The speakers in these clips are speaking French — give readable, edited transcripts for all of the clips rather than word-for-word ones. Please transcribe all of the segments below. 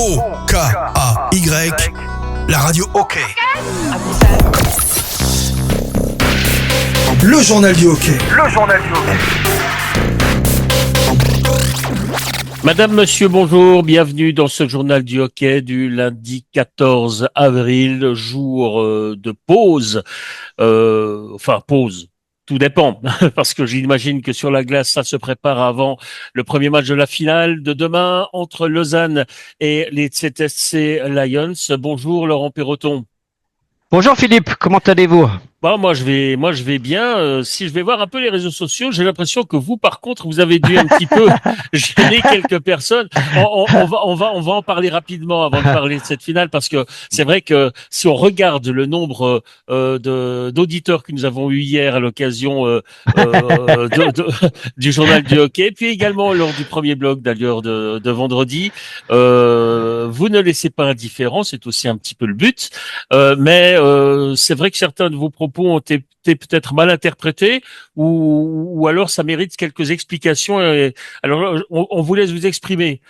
O-K-A-Y, la radio OK. Le journal du hockey. Madame, monsieur, bonjour, bienvenue dans ce journal du hockey du lundi 14 avril, jour de pause. Pause. Tout dépend, parce que j'imagine que sur la glace, ça se prépare avant le premier match de la finale de demain entre Lausanne et les ZSC Lions. Bonjour Laurent Perroton. Bonjour Philippe, comment allez-vous? Bon, moi je vais bien. Si je vais voir un peu les réseaux sociaux, j'ai l'impression que vous, par contre, vous avez dû un petit peu gêner quelques personnes. On va en parler rapidement avant de parler de cette finale, parce que c'est vrai que si on regarde le nombre d'auditeurs que nous avons eu hier à l'occasion du journal du hockey, puis également lors du premier bloc d'ailleurs de vendredi, vous ne laissez pas indifférent, c'est aussi un petit peu le but. Mais c'est vrai que certains de vos propos ont été peut-être mal interprétés, ou alors ça mérite quelques explications. Alors on vous laisse vous exprimer,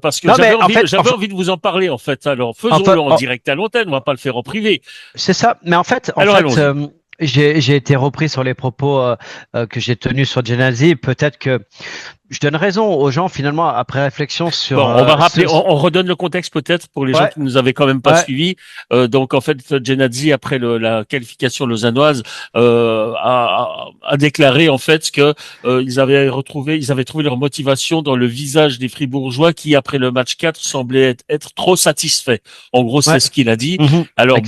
parce que j'avais envie de vous en parler en fait. Alors faisons-le en direct à l'antenne, on va pas le faire en privé. C'est ça, mais en fait, j'ai été repris sur les propos que j'ai tenus sur Genasi. Peut-être que je donne raison aux gens finalement après réflexion sur. Bon, on va rappeler, on redonne le contexte peut-être pour les gens qui nous avaient quand même pas suivis. Donc en fait, Genasi après la qualification lausannoise a déclaré en fait que ils avaient trouvé leur motivation dans le visage des Fribourgeois qui après le match 4 semblaient être trop satisfaits. En gros, c'est ce qu'il a dit. Alors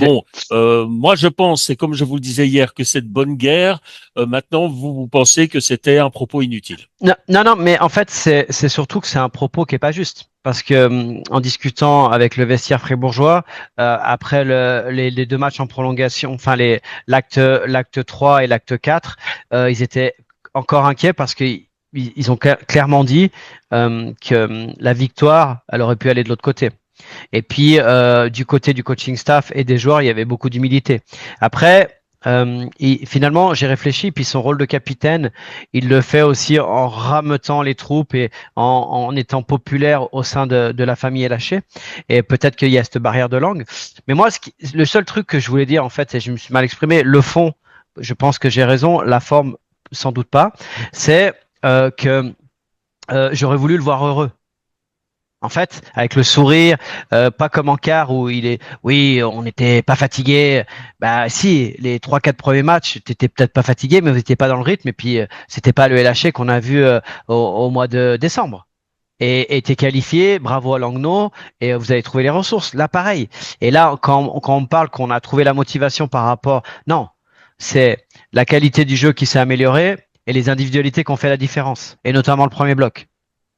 moi je pense, et comme je vous le disais hier, que c'est de bonne guerre. Maintenant, vous pensez que c'était un propos inutile. Non, mais en fait, c'est surtout que c'est un propos qui est pas juste. Parce que en discutant avec le vestiaire fribourgeois, après les deux matchs en prolongation, enfin l'acte 3 et l'acte 4, ils étaient encore inquiets parce qu'ils ont clairement dit que la victoire, elle aurait pu aller de l'autre côté. Et puis, du côté du coaching staff et des joueurs, il y avait beaucoup d'humilité. Après, finalement, j'ai réfléchi, puis son rôle de capitaine, il le fait aussi en rameutant les troupes et en étant populaire au sein de la famille LHC. Et peut-être qu'il y a cette barrière de langue. Mais moi, le seul truc que je voulais dire, en fait, et je me suis mal exprimé, le fond, je pense que j'ai raison, la forme, sans doute pas, c'est que j'aurais voulu le voir heureux. En fait, avec le sourire, pas comme en quart où on n'était pas fatigué. Bah si, les 3-4 premiers matchs, t'étais peut-être pas fatigué, mais vous n'étiez pas dans le rythme. Et puis c'était pas le LHC qu'on a vu au mois de décembre. Et t'es qualifié, bravo à Langnau, et vous avez trouvé les ressources. Là, pareil. Et là, quand on parle qu'on a trouvé la motivation par rapport, non, c'est la qualité du jeu qui s'est améliorée et les individualités qui ont fait la différence, et notamment le premier bloc.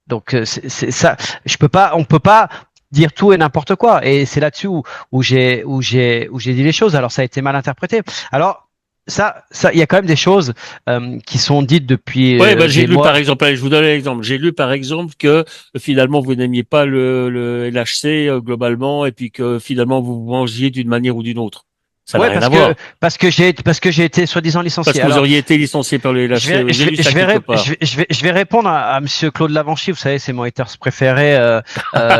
Donc c'est ça, on peut pas dire tout et n'importe quoi. Et c'est là-dessus où j'ai dit les choses. Alors ça a été mal interprété. Alors ça, il y a quand même des choses qui sont dites depuis. Oui, j'ai lu par exemple. Je vous donne l'exemple. J'ai lu par exemple que finalement vous n'aimiez pas le LHC globalement, et puis que finalement vous vous mangiez d'une manière ou d'une autre. Ça n'a rien à voir. Parce que j'ai été soi-disant licencié. Parce que vous auriez été licencié par le LHC. Je vais répondre à monsieur Claude Lavanchy. Vous savez, c'est mon haters préféré,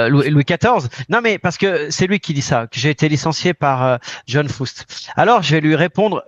Louis XIV. Non, mais parce que c'est lui qui dit ça, que j'ai été licencié par John Foust. Alors, je vais lui répondre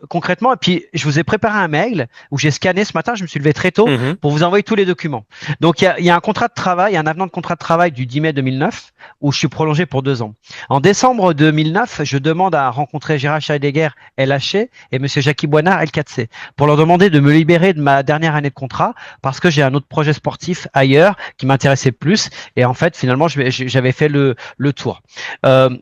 concrètement. Et puis, je vous ai préparé un mail où j'ai scanné ce matin. Je me suis levé très tôt pour vous envoyer tous les documents. Donc, il y a un contrat de travail, un avenant de contrat de travail du 10 mai 2009 où je suis prolongé pour 2 ans. En décembre 2009, je demande à rencontrer Gérard Scheidegger, LHC, et monsieur Jackie Boinard, L4C, pour leur demander de me libérer de ma dernière année de contrat parce que j'ai un autre projet sportif ailleurs qui m'intéressait plus. Et en fait, finalement, j'avais fait le tour.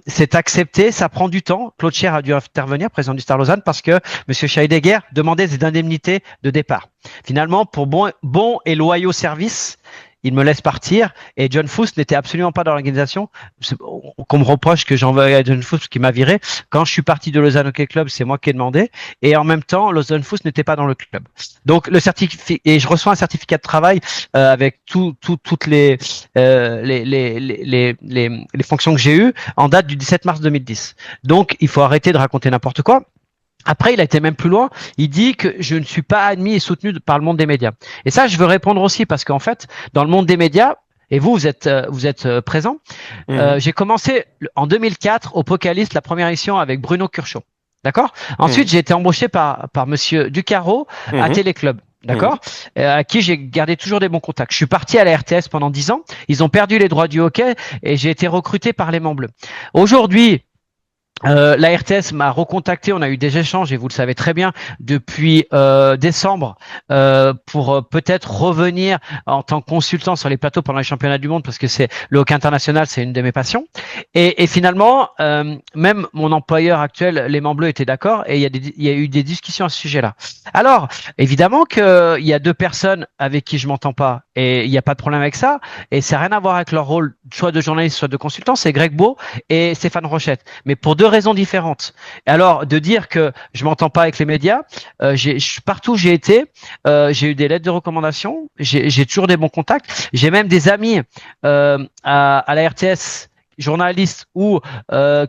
C'est accepté, ça prend du temps. Claude Cher a dû intervenir, président du Stade Lausanne, parce que monsieur Scheidegger demandait des indemnités de départ. Finalement, pour bon et loyaux services, il me laisse partir, et John Foust n'était absolument pas dans l'organisation. Qu'on me reproche que j'envoie à John Foust qui m'a viré. Quand je suis parti de Lausanne Hockey Club, c'est moi qui ai demandé, et en même temps, Lausanne Foust n'était pas dans le club. Donc le certificat, et je reçois un certificat de travail avec toutes les fonctions que j'ai eues en date du 17 mars 2010. Donc il faut arrêter de raconter n'importe quoi. Après, il a été même plus loin. Il dit que je ne suis pas admis et soutenu par le monde des médias. Et ça, je veux répondre aussi parce qu'en fait, dans le monde des médias, Et vous êtes présent. J'ai commencé en 2004 au Pocaliste, la première émission avec Bruno Curchot. D'accord. Ensuite, j'ai été embauché par Monsieur Ducaro à Téléclub. D'accord. À qui j'ai gardé toujours des bons contacts. Je suis parti à la RTS pendant 10 ans. Ils ont perdu les droits du hockey et j'ai été recruté par les Mans Bleus. Aujourd'hui, la RTS m'a recontacté, on a eu des échanges et vous le savez très bien depuis décembre pour peut-être revenir en tant que consultant sur les plateaux pendant les championnats du monde parce que c'est le hockey international, c'est une de mes passions. Et finalement, même mon employeur actuel, les Mans Bleus, étaient d'accord et il y a eu des discussions à ce sujet-là. Alors, évidemment qu'il y a deux personnes avec qui je m'entends pas et il n'y a pas de problème avec ça et ça n'a rien à voir avec leur rôle soit de journaliste, soit de consultant, c'est Greg Beau et Stéphane Rochette. Mais pour deux raisons différentes. Alors, de dire que je m'entends pas avec les médias, partout où j'ai été, j'ai eu des lettres de recommandation, j'ai toujours des bons contacts, j'ai même des amis à la RTS, journalistes ou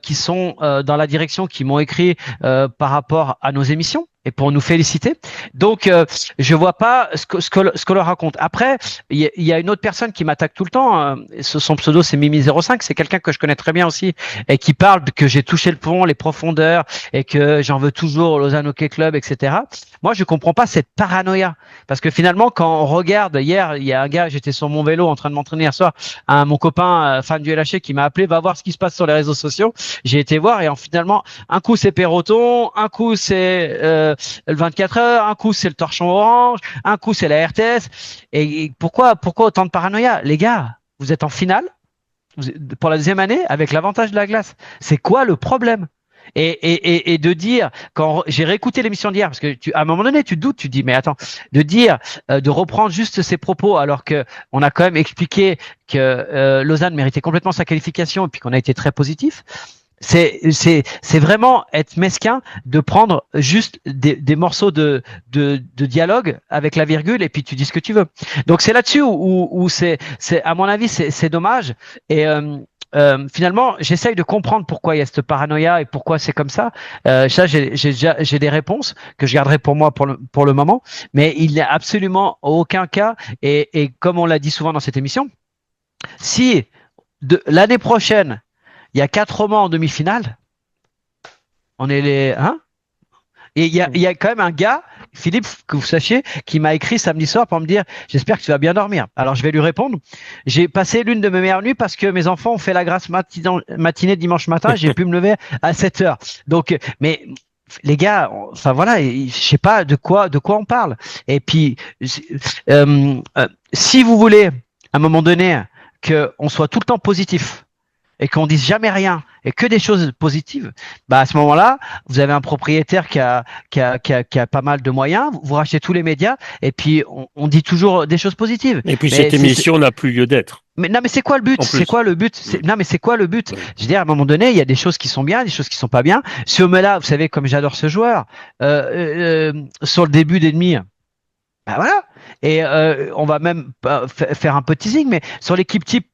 qui sont dans la direction, qui m'ont écrit par rapport à nos émissions et pour nous féliciter. Donc, je vois pas ce que leur raconte. Après, il y a une autre personne qui m'attaque tout le temps. Son pseudo, c'est Mimi05. C'est quelqu'un que je connais très bien aussi et qui parle que j'ai touché le pont, les profondeurs et que j'en veux toujours au Lausanne Hockey Club, etc. Moi, je comprends pas cette paranoïa parce que finalement, quand on regarde, hier, il y a un gars, j'étais sur mon vélo en train de m'entraîner hier soir, mon copain fan du LHC qui m'a appelé, va voir ce qui se passe sur les réseaux sociaux. J'ai été voir et finalement, un coup c'est Perroton, un coup c'est le 24 heures, un coup c'est le Torchon Orange, un coup c'est la RTS. Et pourquoi autant de paranoïa? Les gars, vous êtes en finale pour la deuxième année avec l'avantage de la glace. C'est quoi le problème? Et de dire, quand j'ai réécouté l'émission d'hier, parce que à un moment donné tu doutes, tu dis mais attends, de dire, de reprendre juste ses propos alors que on a quand même expliqué que Lausanne méritait complètement sa qualification et puis qu'on a été très positif. C'est vraiment être mesquin de prendre juste des morceaux de dialogue avec la virgule et puis tu dis ce que tu veux. Donc c'est là-dessus où c'est à mon avis c'est dommage et finalement, j'essaye de comprendre pourquoi il y a cette paranoïa et pourquoi c'est comme ça. Ça, j'ai des réponses que je garderai pour moi pour le moment, mais il n'y a absolument aucun cas. Et comme on l'a dit souvent dans cette émission, si l'année prochaine il y a 4 romans en demi-finale, on est les et il y a quand même un gars, Philippe, que vous sachiez, qui m'a écrit samedi soir pour me dire « J'espère que tu vas bien dormir ». Alors, je vais lui répondre. J'ai passé l'une de mes meilleures nuits parce que mes enfants ont fait la grasse matinée dimanche matin. J'ai pu me lever à 7 heures. Donc, mais les gars, enfin voilà, je sais pas de quoi on parle. Et puis, si vous voulez, à un moment donné, qu'on soit tout le temps positif et qu'on dise jamais rien et que des choses positives, bah à ce moment-là, vous avez un propriétaire qui a pas mal de moyens, vous rachetez tous les médias et puis on dit toujours des choses positives. Et puis cette émission n'a plus lieu d'être. Mais non, mais c'est quoi le but? C'est quoi le but? Non, mais c'est quoi le but? Je veux dire, à un moment donné, il y a des choses qui sont bien, des choses qui sont pas bien. Ce homme-là, vous savez, comme j'adore ce joueur, sur le début d'ennemi, bah voilà. Et on va même faire un peu de teasing, mais sur l'équipe type,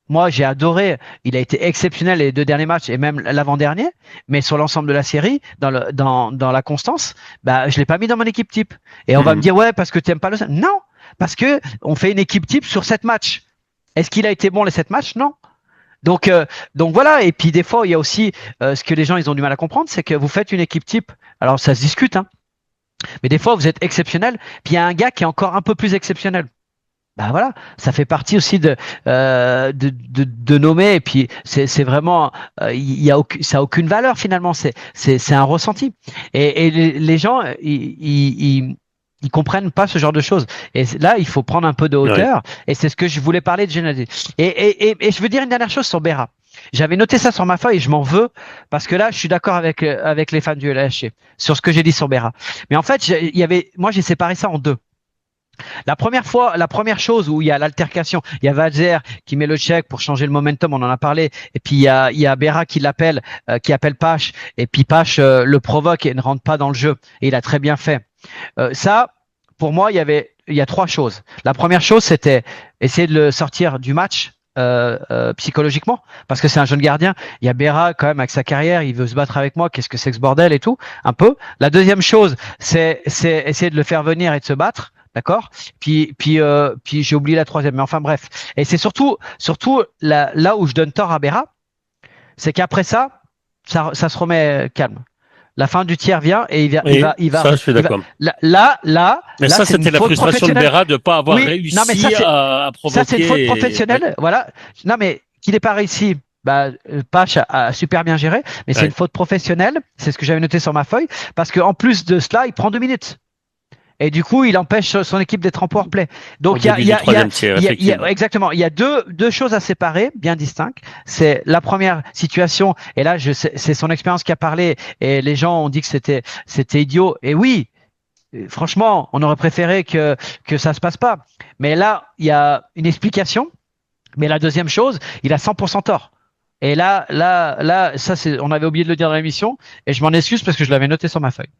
moi, j'ai adoré. Il a été exceptionnel les 2 derniers matchs et même l'avant-dernier. Mais sur l'ensemble de la série, dans la constance, bah, je l'ai pas mis dans mon équipe type. Et on va me dire, ouais, parce que tu n'aimes pas Lausanne. Non, parce que on fait une équipe type sur 7 matchs. Est-ce qu'il a été bon les 7 matchs? Non. Donc voilà. Et puis des fois, il y a aussi ce que les gens ils ont du mal à comprendre, c'est que vous faites une équipe type. Alors ça se discute, hein. Mais des fois, vous êtes exceptionnel. Puis il y a un gars qui est encore un peu plus exceptionnel. Ben voilà, ça fait partie aussi de nommer et puis c'est vraiment ça a aucune valeur finalement, c'est un ressenti et les gens ils comprennent pas ce genre de choses et là il faut prendre un peu de hauteur et c'est ce que je voulais parler de Gennady et je veux dire une dernière chose sur Berra. J'avais noté ça sur ma feuille et je m'en veux parce que là je suis d'accord avec les fans du LHC sur ce que j'ai dit sur Berra. Mais en fait moi j'ai séparé ça en deux. La première chose où il y a l'altercation, il y a Vadzer qui met le check pour changer le momentum, on en a parlé, et puis il y a Berra qui l'appelle, qui appelle Pache, et puis Pache le provoque et ne rentre pas dans le jeu, et il a très bien fait. Ça, pour moi, il y a 3 choses. La première chose, c'était essayer de le sortir du match psychologiquement, parce que c'est un jeune gardien. Il y a Berra quand même avec sa carrière, il veut se battre avec moi, qu'est-ce que c'est que ce bordel et tout, un peu. La deuxième chose, c'est essayer de le faire venir et de se battre. d'accord. Puis j'ai oublié la troisième, mais enfin bref. Et c'est surtout là où je donne tort à Berra, c'est qu'après ça se remet calme. La fin du tiers vient et il va. Ça, je suis d'accord. Mais ça, c'est c'était la frustration de Berra de ne pas avoir réussi à provoquer. Ça, c'est une faute professionnelle. Voilà. Non, mais qu'il n'ait pas réussi. Pache a super bien géré, mais c'est une faute professionnelle. C'est ce que j'avais noté sur ma feuille, parce qu'en plus de cela, il prend 2 minutes. Et du coup, il empêche son équipe d'être en power play. Donc, exactement. Il y a deux choses à séparer, bien distinctes. C'est la première situation. Et là, c'est son expérience qui a parlé. Et les gens ont dit que c'était idiot. Et oui, franchement, on aurait préféré que ça se passe pas. Mais là, il y a une explication. Mais la deuxième chose, il a 100% tort. Et là, ça, on avait oublié de le dire dans l'émission. Et je m'en excuse parce que je l'avais noté sur ma feuille.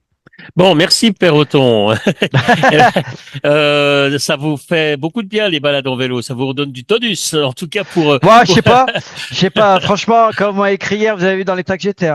Bon, merci Perroton. Ça vous fait beaucoup de bien les balades en vélo, ça vous redonne du tonus, en tout cas pour. Moi, je sais pas. Franchement, comme on m'a écrit hier, vous avez vu dans l'état que j'étais.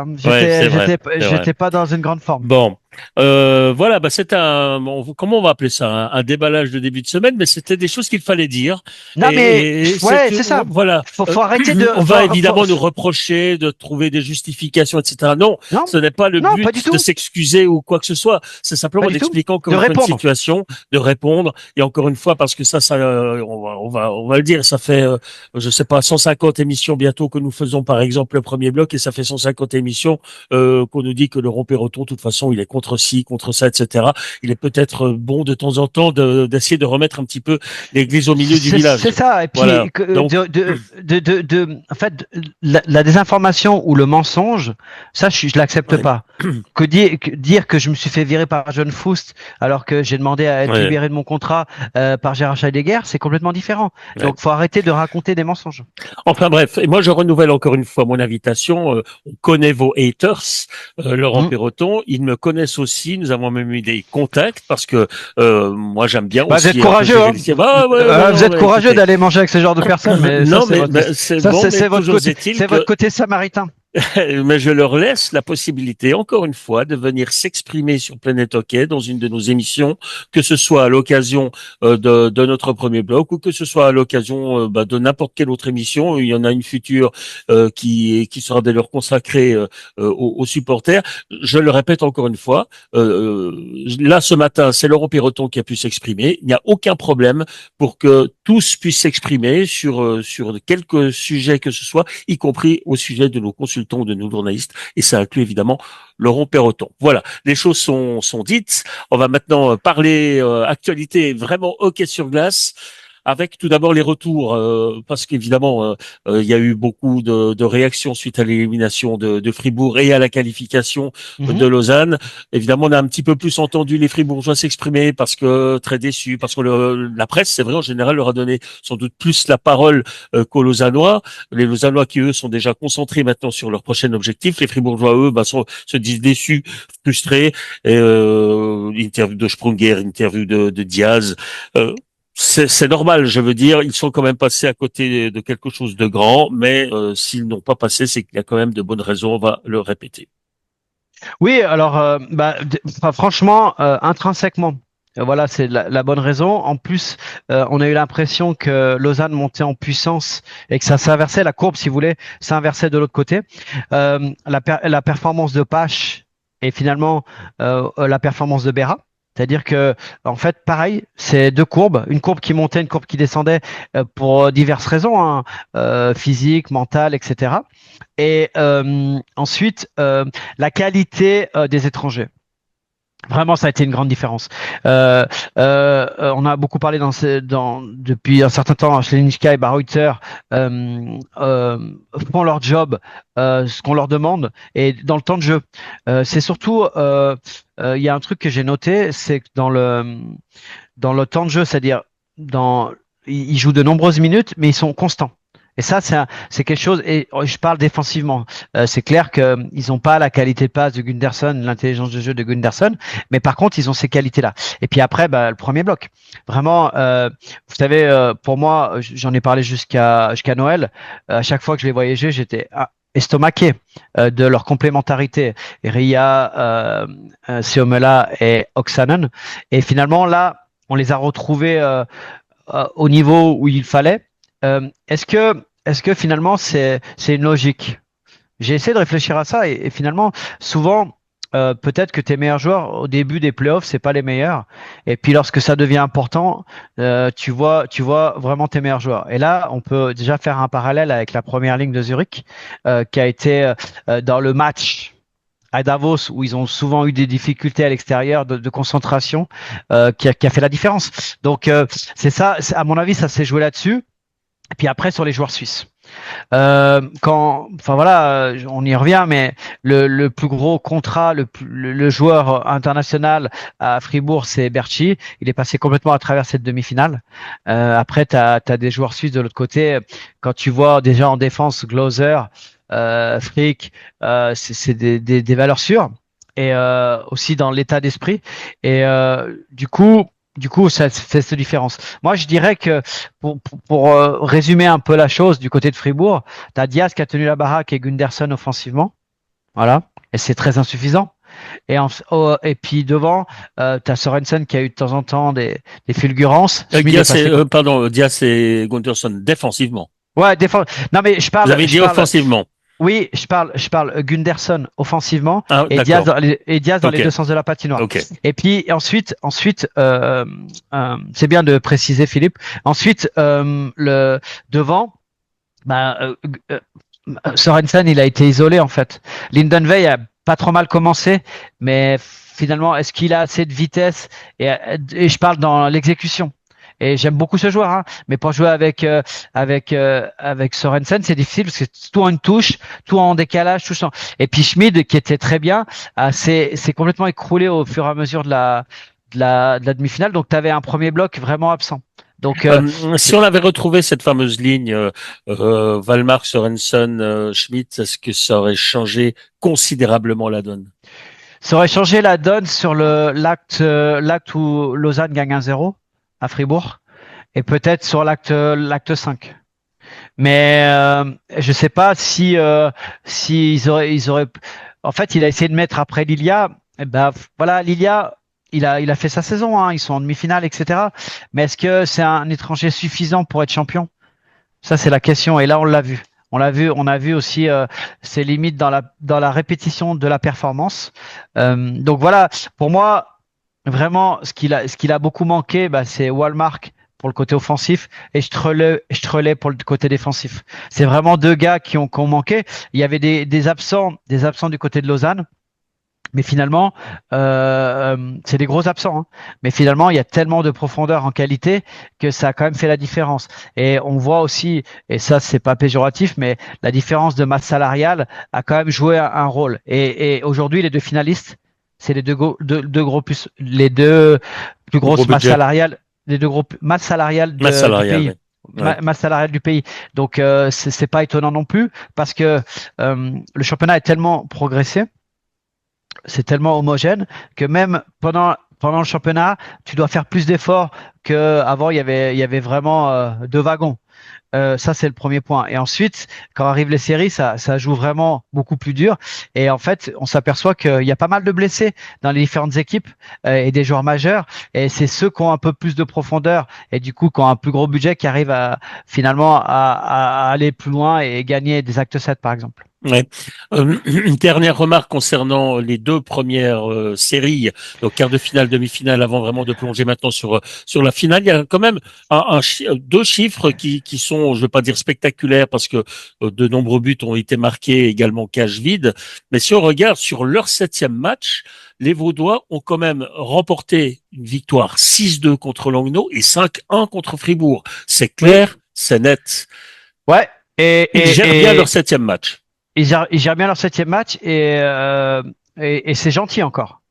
J'étais pas dans une grande forme. Bon. Voilà, c'est comment on va appeler ça, un déballage de début de semaine, mais c'était des choses qu'il fallait dire. Non, c'est ça. Voilà. Faut arrêter de. On va évidemment nous reprocher de trouver des justifications, etc. Non, ce n'est pas le but de s'excuser ou quoi que ce soit. C'est simplement en expliquant comment une situation, de répondre. Et encore une fois, parce que ça, on va le dire, ça fait, je sais pas, 150 émissions bientôt que nous faisons, par exemple, le premier bloc, et ça fait 150 émissions qu'on nous dit que le Rond-Perroton, de toute façon, il est contre ci, contre ça, etc. Il est peut-être bon de temps en temps d'essayer de remettre un petit peu l'église au milieu du village. C'est ça. Et puis, voilà. Donc, en fait, la désinformation ou le mensonge, ça, je l'accepte pas. Que dire que je me suis fait virer par John Foust alors que j'ai demandé à être libéré de mon contrat par Gérard Scheidegger, c'est complètement différent. Donc, faut arrêter de raconter des mensonges. Enfin bref, et moi je renouvelle encore une fois mon invitation. On connaît vos haters, Laurent Perroton. Ils me connaissent aussi. Nous avons même eu des contacts parce que moi j'aime bien aussi. Vous êtes courageux. Vous êtes courageux d'aller manger avec ce genre de personnes. Mais c'est votre côté samaritain. Mais je leur laisse la possibilité, encore une fois, de venir s'exprimer sur Planète Hockey dans une de nos émissions, que ce soit à l'occasion de notre premier bloc ou que ce soit à l'occasion de n'importe quelle autre émission. Il y en a une future qui sera d'ailleurs consacrée aux supporters. Je le répète encore une fois, là ce matin, c'est Laurent Perroton qui a pu s'exprimer. Il n'y a aucun problème pour que tous puissent s'exprimer sur quelques sujets que ce soit, y compris au sujet de nos consultants, de nos journalistes, et ça inclut évidemment Laurent Perroton. Voilà, les choses sont dites. On va maintenant parler actualité vraiment hockey sur glace, avec tout d'abord les retours, parce qu'évidemment, il y a eu beaucoup de réactions suite à l'élimination de Fribourg et à la qualification de Lausanne. Évidemment, on a un petit peu plus entendu les Fribourgeois s'exprimer parce que très déçus, parce que la presse, c'est vrai, en général, leur a donné sans doute plus la parole qu'aux Lausannois. Les Lausannois qui, eux, sont déjà concentrés maintenant sur leur prochain objectif. Les Fribourgeois, eux, se disent déçus, frustrés. Interview de Sprunger, interview de Diaz. C'est normal, je veux dire, ils sont quand même passés à côté de quelque chose de grand, mais s'ils n'ont pas passé, c'est qu'il y a quand même de bonnes raisons, on va le répéter. Oui, alors, franchement, intrinsèquement, voilà, c'est la bonne raison. En plus, on a eu l'impression que Lausanne montait en puissance et que ça s'inversait, la courbe, si vous voulez, s'inversait de l'autre côté. La performance de Pache et finalement la performance de Berra. C'est-à-dire que, en fait, pareil, c'est deux courbes, une courbe qui montait, une courbe qui descendait pour diverses raisons, physiques, mentales, etc. Et ensuite, la qualité des étrangers. Vraiment, ça a été une grande différence. On a beaucoup parlé depuis un certain temps, Schleninska et Barreuter font leur job, ce qu'on leur demande, et dans le temps de jeu. C'est surtout, il y a un truc que j'ai noté, c'est que dans le temps de jeu, c'est-à-dire ils jouent de nombreuses minutes, mais ils sont constants. Et ça, c'est quelque chose, et je parle défensivement. C'est clair qu'ils n'ont pas la qualité de passe de Gunderson, l'intelligence de jeu de Gunderson, mais par contre, ils ont ces qualités-là. Et puis après, le premier bloc. Vraiment, vous savez, pour moi, j'en ai parlé jusqu'à Noël, à chaque fois que je les voyais jouer, j'étais estomaqué de leur complémentarité. Ria, Seomela et Oksanen. Et finalement, là, on les a retrouvés au niveau où il fallait. Est-ce que finalement c'est une logique? J'ai essayé de réfléchir à ça et finalement souvent peut-être que tes meilleurs joueurs au début des playoffs c'est pas les meilleurs et puis lorsque ça devient important tu vois vraiment tes meilleurs joueurs. Et là on peut déjà faire un parallèle avec la première ligne de Zurich qui a été dans le match à Davos où ils ont souvent eu des difficultés à l'extérieur de concentration qui a fait la différence. Donc c'est ça, à mon avis, ça s'est joué là-dessus. Et puis après sur les joueurs suisses. Enfin voilà, on y revient, mais le plus gros contrat, le joueur international à Fribourg, c'est Berchi. Il est passé complètement à travers cette demi-finale. Après, t'as des joueurs suisses de l'autre côté. Quand tu vois déjà en défense Glauser, Frick, c'est des valeurs sûres et aussi dans l'état d'esprit. Et du coup, ça fait cette différence. Moi, je dirais que pour résumer un peu la chose du côté de Fribourg, tu as Diaz qui a tenu la baraque et Gunderson offensivement. Voilà. Et c'est très insuffisant. Et puis devant, tu as Sorensen qui a eu de temps en temps des fulgurances. Diaz et Gunderson défensivement. Ouais, Non, mais je parle. Vous avez dit offensivement. Oui, je parle Gunderson offensivement et d'accord. Diaz dans les deux sens de la patinoire. Okay. Et puis ensuite, c'est bien de préciser Philippe. Ensuite, le devant, Sorensen, il a été isolé en fait. Lindenwey a pas trop mal commencé, mais finalement, est-ce qu'il a assez de vitesse et je parle dans l'exécution. Et j'aime beaucoup ce joueur, hein. Mais pour jouer avec Sorensen, c'est difficile parce que c'est tout en une touche, tout en décalage, tout ça. Et puis Schmid, qui était très bien, s'est complètement écroulé au fur et à mesure de la demi-finale. Donc, tu avais un premier bloc vraiment absent. Donc, si on avait retrouvé cette fameuse ligne Wallmark, Sorensen, Schmidt, est-ce que ça aurait changé considérablement la donne? Ça aurait changé la donne sur l'acte où Lausanne gagne 1-0 à Fribourg et peut-être sur l'acte 5. Mais je sais pas si ils auraient. En fait, il a essayé de mettre après Lilia. Et ben voilà, Lilia, il a fait sa saison. Hein, ils sont en demi-finale, etc. Mais est-ce que c'est un étranger suffisant pour être champion? Ça, c'est la question. Et là, on l'a vu. On a vu aussi ses limites dans la répétition de la performance. Donc voilà, pour moi, vraiment, ce qu'il a beaucoup manqué, c'est Wallmark pour le côté offensif et Strelay pour le côté défensif. C'est vraiment deux gars qui ont manqué. Il y avait des absents du côté de Lausanne. Mais finalement, c'est des gros absents. Hein. Mais finalement, il y a tellement de profondeur en qualité que ça a quand même fait la différence. Et on voit aussi, et ça c'est pas péjoratif, mais la différence de masse salariale a quand même joué un rôle. Et aujourd'hui, les deux finalistes, c'est les deux plus grosses masses salariales, les deux groupes masses salariales du pays. Ouais. Masse salariale du pays. Donc c'est pas étonnant non plus parce que le championnat est tellement progressé. C'est tellement homogène que même pendant le championnat, tu dois faire plus d'efforts qu'avant. Il y avait vraiment deux wagons. Ça, c'est le premier point. Et ensuite, quand arrivent les séries, ça joue vraiment beaucoup plus dur. Et en fait, on s'aperçoit qu'il y a pas mal de blessés dans les différentes équipes et des joueurs majeurs. Et c'est ceux qui ont un peu plus de profondeur et du coup qui ont un plus gros budget qui arrivent à aller plus loin et gagner des actes 7, par exemple. Ouais. Une dernière remarque concernant les deux premières séries, donc quart de finale, demi-finale, avant vraiment de plonger maintenant sur la finale. Il y a quand même deux chiffres qui sont, je veux pas dire spectaculaires parce que de nombreux buts ont été marqués, également cage vide. Mais si on regarde sur leur 7e match, les Vaudois ont quand même remporté une victoire 6-2 contre Langnau et 5-1 contre Fribourg. C'est clair, c'est net. Ouais. Ils gèrent bien leur 7e match. Ils gèrent bien leur 7e match et c'est gentil encore.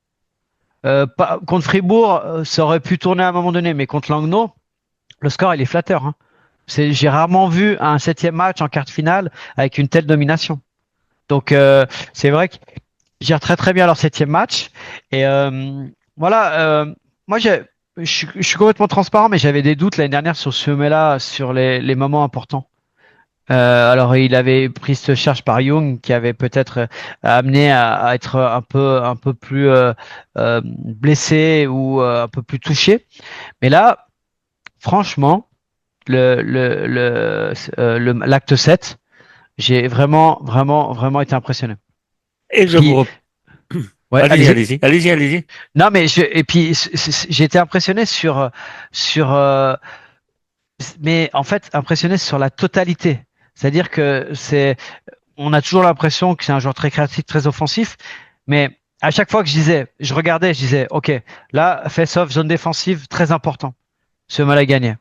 Contre Fribourg, ça aurait pu tourner à un moment donné, mais contre Langnau, le score il est flatteur. Hein. J'ai rarement vu un 7e match en quart de finale avec une telle domination. Donc c'est vrai qu'ils gèrent très très bien leur 7e match. Et voilà, moi je suis complètement transparent, mais j'avais des doutes l'année dernière sur ce sommet-là, sur les moments importants. Alors, il avait pris ce charge par Young qui avait peut-être amené à être un peu plus blessé ou un peu plus touché. Mais là, franchement, l'acte 7, j'ai vraiment été impressionné. Et je Puis, vous ouais, allez-y, allez-y, allez-y. Non, mais et puis j'ai été impressionné sur mais en fait impressionné sur la totalité. C'est-à-dire que on a toujours l'impression que c'est un joueur très créatif, très offensif, mais à chaque fois que je regardais, je disais, ok, là, face-off, zone défensive, très important. Ce mal à gagner.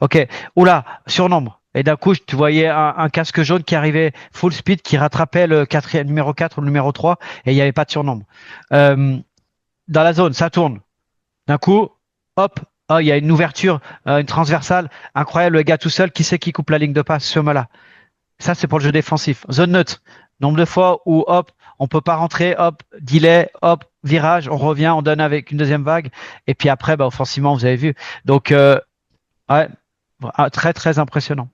Ok, oula, surnombre. Et d'un coup, tu voyais un casque jaune qui arrivait full speed, qui rattrapait le numéro 4 ou le numéro 3, et il n'y avait pas de surnombre. Dans la zone, ça tourne. D'un coup, hop, oh, il y a une ouverture, une transversale, incroyable, le gars tout seul, qui c'est qui coupe la ligne de passe, ce là. Ça, c'est pour le jeu défensif. Zone neutre, nombre de fois où, hop, on peut pas rentrer, hop, delay, hop, virage, on revient, on donne avec une deuxième vague, et puis après, bah, offensivement, vous avez vu. Donc, ouais, très, très impressionnant.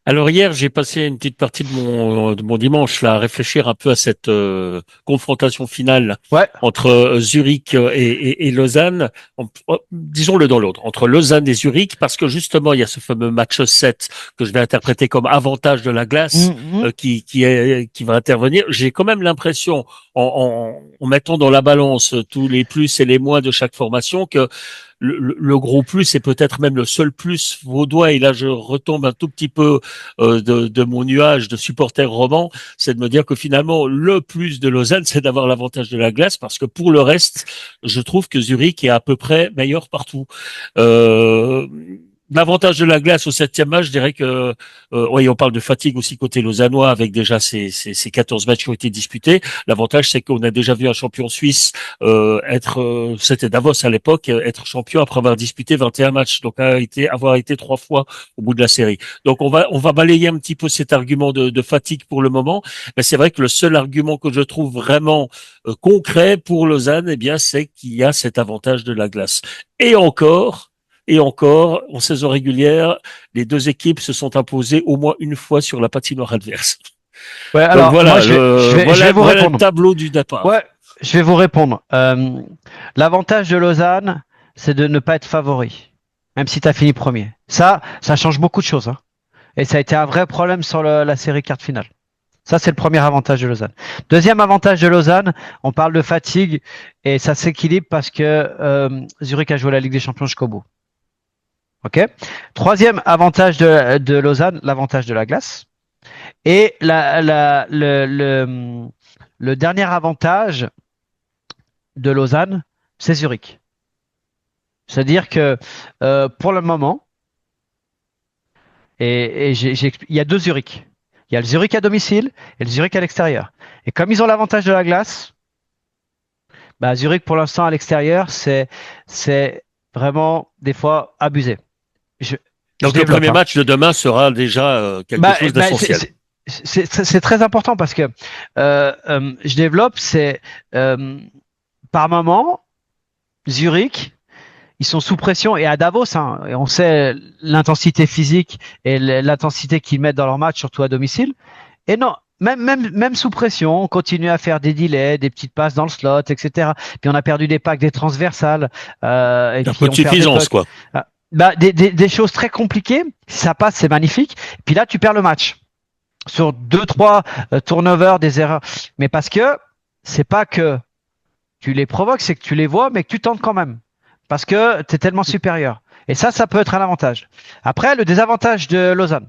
Alors hier, j'ai passé une petite partie de mon dimanche là à réfléchir un peu à cette confrontation finale Ouais, entre Zurich et Lausanne, disons-le dans l'ordre, entre Lausanne et Zurich, parce que justement, il y a ce fameux match 7 que je vais interpréter comme avantage de la glace qui va intervenir. J'ai quand même l'impression, en mettant dans la balance tous les plus et les moins de chaque formation, que le gros plus et peut-être même le seul plus vaudois, et là je retombe un tout petit peu de mon nuage de supporters romans, c'est de me dire que finalement le plus de Lausanne, c'est d'avoir l'avantage de la glace, parce que pour le reste, je trouve que Zurich est à peu près meilleur partout. Euh, L'avantage de la glace au septième match, je dirais que, oui, on parle de fatigue aussi côté lausannois avec déjà ces 14 matchs qui ont été disputés. L'avantage, c'est qu'on a déjà vu un champion suisse c'était Davos à l'époque, être champion après avoir disputé 21 matchs, donc avoir été 3 fois au bout de la série. Donc on va balayer un petit peu cet argument de fatigue pour le moment, mais c'est vrai que le seul argument que je trouve vraiment concret pour Lausanne, eh bien, c'est qu'il y a cet avantage de la glace. Et encore. Et encore, en saison régulière, les deux équipes se sont imposées au moins une fois sur la patinoire adverse. ouais. Donc Alors, moi, voilà, je vais vous voilà le répondre. tableau du départ. Ouais, je vais vous répondre. L'avantage de Lausanne, c'est de ne pas être favori, même si tu as fini premier. Ça change beaucoup de choses, hein. Et ça a été un vrai problème sur la série quart finale. Ça, c'est le premier avantage de Lausanne. Deuxième avantage de Lausanne, on parle de fatigue et ça s'équilibre parce que Zurich a joué la Ligue des Champions jusqu'au bout. Ok. Troisième avantage de Lausanne, l'avantage de la glace. Et le dernier avantage de Lausanne, c'est Zurich. C'est-à-dire que pour le moment, il y a deux Zurich. Il y a le Zurich à domicile et le Zurich à l'extérieur. Et comme ils ont l'avantage de la glace, bah, Zurich pour l'instant à l'extérieur, c'est vraiment des fois abusé. Je, je Donc le développe, premier hein. match de demain sera déjà quelque chose d'essentiel. C'est très important parce que je développe, par moment, Zurich, ils sont sous pression et à Davos, hein, et on sait l'intensité physique et l'intensité qu'ils mettent dans leur match, surtout à domicile. Et non, même sous pression, on continue à faire des delays, des petites passes dans le slot, etc. Puis on a perdu des packs, des transversales, et Un puis peu de on perd des suffisance, pucks. quoi. Bah, des choses très compliquées. Si ça passe, c'est magnifique. Puis là, tu perds le match sur 2-3 turnovers, des erreurs. Mais parce que c'est pas que tu les provoques, c'est que tu les vois, mais que tu tentes quand même. Parce que tu es tellement supérieur. Et ça peut être un avantage. Après, le désavantage de Lausanne.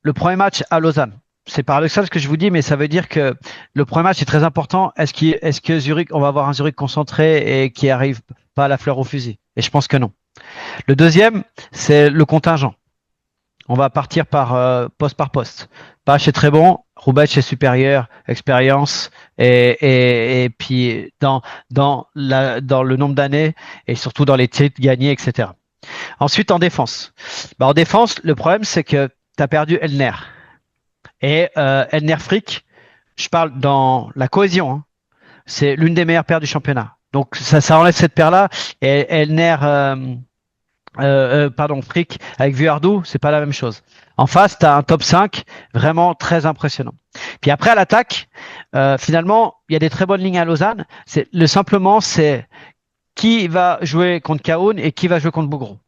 Le premier match à Lausanne. C'est paradoxal ce que je vous dis, mais ça veut dire que le premier match est très important. Est-ce que Zurich, on va avoir un Zurich concentré et qui arrive pas à la fleur au fusil? Et je pense que non. Le deuxième, c'est le contingent. On va partir poste par poste. Pache est très bon, Roubaix est supérieur, expérience et puis dans le nombre d'années et surtout dans les titres gagnés, etc. Ensuite en défense. En défense, le problème c'est que tu as perdu Elner. Et Elner Frick, je parle dans la cohésion, hein, c'est l'une des meilleures paires du championnat. Donc ça enlève cette paire-là et Elner Frick avec Vuardoux, c'est pas la même chose. En face, tu as un top 5 vraiment très impressionnant. Puis après, à l'attaque, finalement, il y a des très bonnes lignes à Lausanne. Simplement, c'est qui va jouer contre Kaoun et qui va jouer contre Bougro.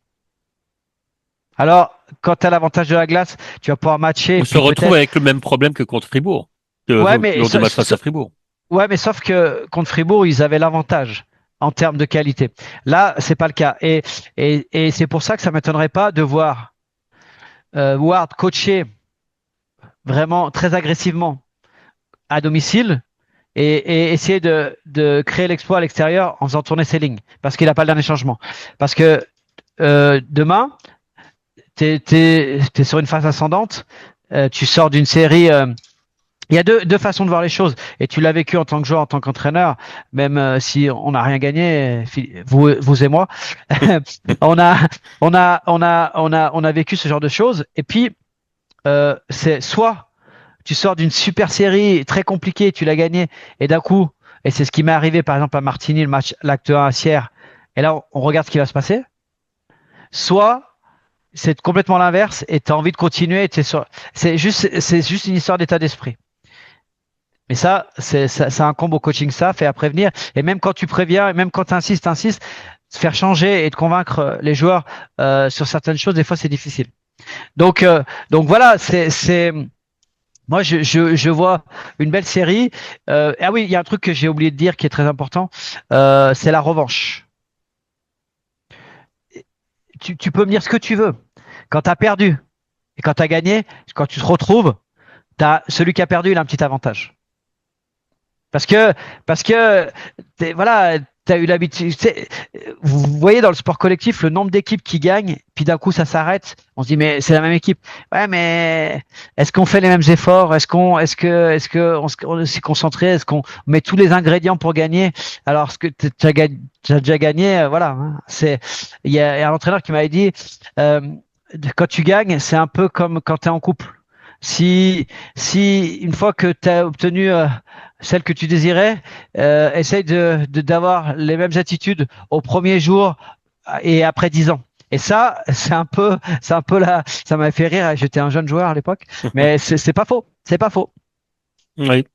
Alors, quand tu as l'avantage de la glace, tu vas pouvoir matcher. On se retrouve avec le même problème que contre Fribourg, ouais, mais lors du match face à Fribourg. Ouais, mais sauf que contre Fribourg, ils avaient l'avantage en termes de qualité. Là, c'est pas le cas. Et c'est pour ça que ça m'étonnerait pas de voir Ward coacher vraiment très agressivement à domicile et essayer de créer l'exploit à l'extérieur en faisant tourner ses lignes. Parce qu'il n'a pas le dernier changement. Parce que demain, t'es sur une phase ascendante. Tu sors d'une série. Il y a deux façons de voir les choses, et tu l'as vécu en tant que joueur, en tant qu'entraîneur, même si on n'a rien gagné, vous et moi, on a vécu ce genre de choses. Et puis c'est soit tu sors d'une super série très compliquée, tu l'as gagné, et d'un coup, et c'est ce qui m'est arrivé par exemple à Martigny, l'acte 1 à Sierre, et là on regarde ce qui va se passer. Soit c'est complètement l'inverse, et tu as envie de continuer, c'est juste une histoire d'état d'esprit. Mais ça incombe au coaching staff et à prévenir. Et même quand tu préviens, et même quand tu insistes, faire changer et de convaincre les joueurs sur certaines choses, des fois c'est difficile. Donc voilà, moi je vois une belle série. Ah oui, il y a un truc que j'ai oublié de dire qui est très important, c'est la revanche. Tu peux me dire ce que tu veux. Quand tu as perdu et quand tu as gagné, quand tu te retrouves, celui qui a perdu, il a un petit avantage. Parce que voilà, tu as eu l'habitude. Vous voyez dans le sport collectif le nombre d'équipes qui gagnent, puis d'un coup ça s'arrête. On se dit mais c'est la même équipe. Ouais, mais est-ce qu'on fait les mêmes efforts? Est-ce qu'on s'est concentré? Est-ce qu'on met tous les ingrédients pour gagner? Alors ce que tu as déjà gagné, voilà. Hein, il y a un entraîneur qui m'avait dit quand tu gagnes, c'est un peu comme quand tu es en couple. Si une fois que tu as obtenu celle que tu désirais, essaye d'avoir les mêmes attitudes au premier jour et après 10 ans. Et ça, c'est un peu là, ça m'a fait rire. J'étais un jeune joueur à l'époque, mais c'est pas faux. C'est pas faux. Oui.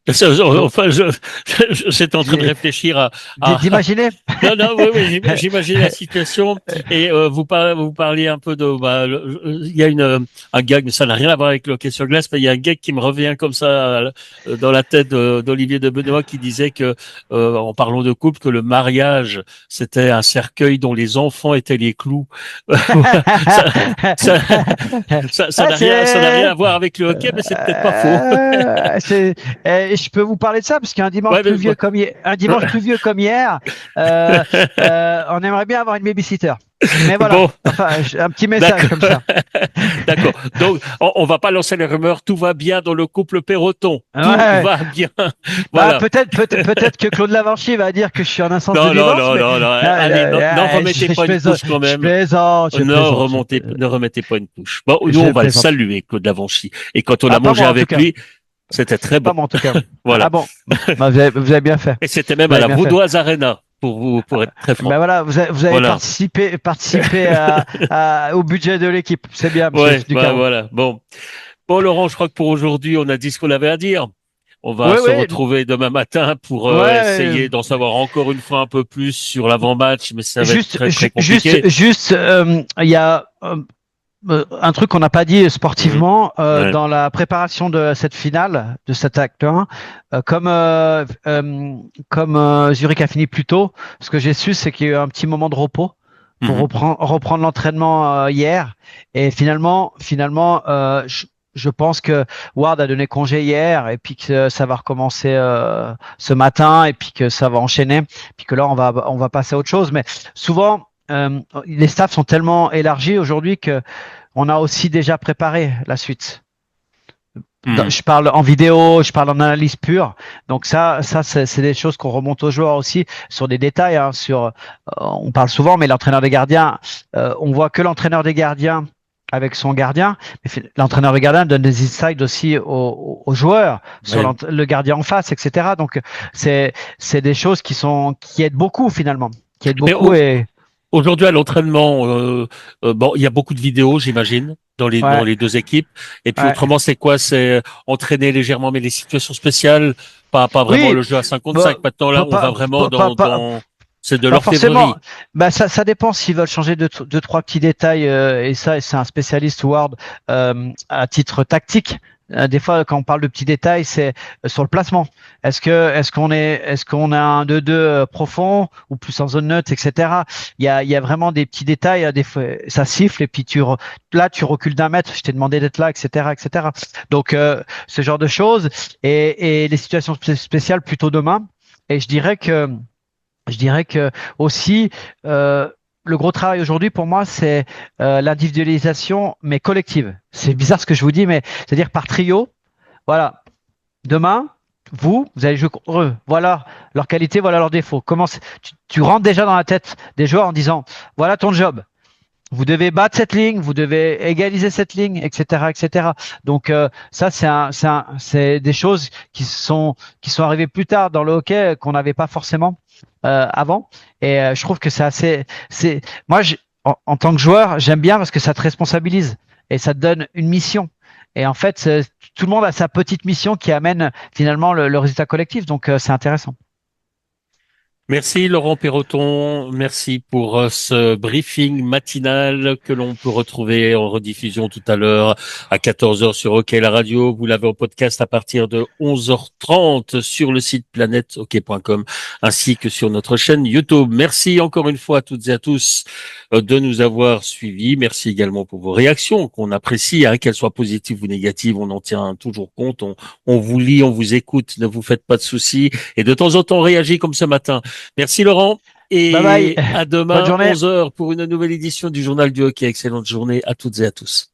Enfin, j'étais en train de réfléchir d'imaginer. Non, oui, j'imagine la situation. Et vous parliez un peu il y a un gag, mais ça n'a rien à voir avec le hockey sur glace, mais il y a un gag qui me revient comme ça dans la tête d'Olivier de Benoît qui disait que, en parlant de couple, que le mariage c'était un cercueil dont les enfants étaient les clous. Ça n'a rien à voir avec le hockey, mais c'est peut-être pas faux. Je peux vous parler de ça parce qu'un dimanche pluvieux comme hier, on aimerait bien avoir une babysitter. Mais voilà, bon. Enfin, un petit message comme ça. D'accord. Donc, on va pas lancer les rumeurs. Tout va bien dans le couple Perroton. Tout va bien. Voilà. Peut-être que Claude Lavanchy va dire que je suis en instance de divorce. Non. Allez, n'en remettez pas une couche quand même. Ne remettez pas une couche. Bon, nous, on va le saluer, Claude Lavanchy. Et quand on a mangé avec lui, c'était très bon. Pas moi, en tout cas. Voilà. Ah bon. Bah, vous avez bien fait. Et c'était même à la Vaudoise Arena. Pour être très franc. Ben voilà, vous avez participé au budget de l'équipe. C'est bien, monsieur voilà. Bon, Laurent, je crois que pour aujourd'hui, on a dit ce qu'on avait à dire. On va se retrouver demain matin pour essayer d'en savoir encore une fois un peu plus sur l'avant-match, mais ça va être très, très compliqué. Il y a un truc qu'on n'a pas dit sportivement dans la préparation de cette finale, de cet acte 1, comme Zurich a fini plus tôt, ce que j'ai su, c'est qu'il y a eu un petit moment de repos pour reprendre l'entraînement hier. Et finalement, je pense que Ward a donné congé hier et puis que ça va recommencer ce matin et puis que ça va enchaîner, puis que là on va passer à autre chose. Mais souvent les staffs sont tellement élargis aujourd'hui que on a aussi déjà préparé la suite. Je parle en vidéo, je parle en analyse pure. Donc ça c'est des choses qu'on remonte aux joueurs aussi sur des détails. Hein, on parle souvent, mais l'entraîneur des gardiens, on voit que l'entraîneur des gardiens avec son gardien. Mais l'entraîneur des gardiens donne des insights aussi aux joueurs sur le gardien en face, etc. Donc c'est des choses qui aident beaucoup finalement, qui aident beaucoup Aujourd'hui à l'entraînement, bon, il y a beaucoup de vidéos, j'imagine, dans les deux équipes. Et puis autrement, c'est quoi? C'est entraîner légèrement, mais les situations spéciales, pas vraiment le jeu à 5 contre 5. Maintenant là, on va vraiment dans c'est de l'orfèvrerie. Bah ça dépend s'ils veulent changer deux trois petits détails et ça c'est un spécialiste Ward à titre tactique. Des fois, quand on parle de petits détails, c'est sur le placement. Est-ce qu'on a un 2-2 profond ou plus en zone neutre, etc. Il y a vraiment des petits détails. Des fois, ça siffle et puis tu recules d'un mètre. Je t'ai demandé d'être là, etc., etc. Donc ce genre de choses et les situations spéciales plutôt demain. Et je dirais que aussi le gros travail aujourd'hui pour moi, c'est l'individualisation, mais collective. C'est bizarre ce que je vous dis, mais c'est-à-dire par trio. Voilà. Demain, vous allez jouer contre eux. Voilà leurs qualités, voilà leurs défauts. Tu rentres déjà dans la tête des joueurs en disant, voilà ton job. Vous devez battre cette ligne, vous devez égaliser cette ligne, etc., etc. Donc ça, c'est des choses qui sont arrivées plus tard dans le hockey qu'on n'avait pas forcément avant. Et je trouve que moi, en tant que joueur, j'aime bien parce que ça te responsabilise et ça te donne une mission. Et en fait, tout le monde a sa petite mission qui amène finalement le résultat collectif. Donc c'est intéressant. Merci Laurent Perroton, merci pour ce briefing matinal que l'on peut retrouver en rediffusion tout à l'heure à 14h sur Hockey la radio. Vous l'avez en podcast à partir de 11h30 sur le site planètehockey.com ainsi que sur notre chaîne YouTube. Merci encore une fois à toutes et à tous de nous avoir suivis. Merci également pour vos réactions qu'on apprécie, qu'elles soient positives ou négatives, on en tient toujours compte. On vous lit, on vous écoute, ne vous faites pas de soucis et de temps en temps on réagit comme ce matin. Merci Laurent et bye bye. à demain 11h pour une nouvelle édition du Journal du Hockey. Excellente journée à toutes et à tous.